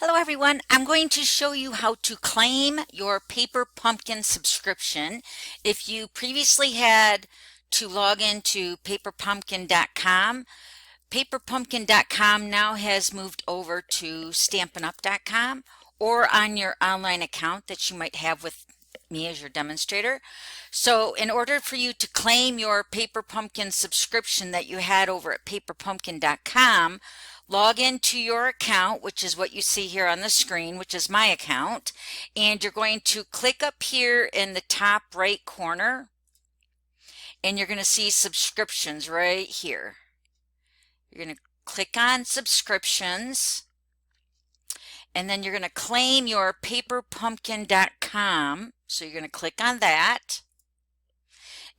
Hello everyone, I'm going to show you how to claim your Paper Pumpkin subscription. If you previously had to log into paperpumpkin.com, paperpumpkin.com now has moved over to stampin'up.com or on your online account that you might have with me as your demonstrator. So in order for you to claim your Paper Pumpkin subscription that you had over at paperpumpkin.com, log into your account, which is what you see here on the screen, which is my account, and you're going to click up here in the top right corner, and you're going to see subscriptions right here. You're going to click on subscriptions, and then you're going to claim your paperpumpkin.com. So you're going to click on that.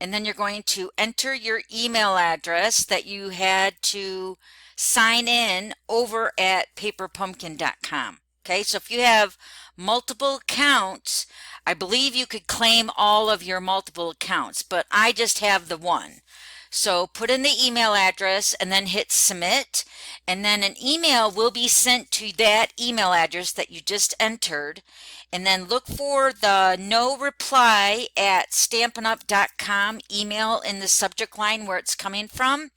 And then you're going to enter your email address that you had to sign in over at paperpumpkin.com. Okay, so if you have multiple accounts, I believe you could claim all of your multiple accounts, but I just have the one. So put in the email address and then hit submit, and then an email will be sent to that email address that you just entered, and then look for the no reply at stampinup.com email in the subject line where it's coming from,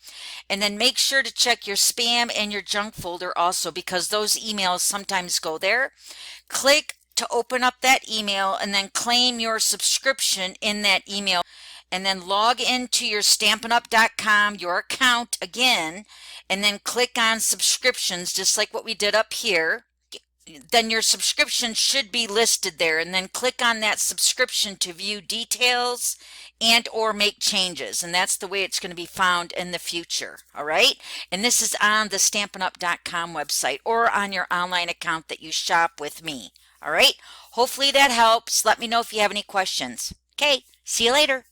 and then make sure to check your spam and your junk folder also, because those emails sometimes go there. Click to open up that email and then claim your subscription in that email, and then log into your Stampin'Up.com, your account again, and then click on subscriptions just like what we did up here. Then your subscription should be listed there, and then click on that subscription to view details and or make changes, and that's the way it's going to be found in the future. All right, and this is on the Stampin'Up.com website or on your online account that you shop with me. All right, hopefully that helps. Let me know if you have any questions. Okay, see you later.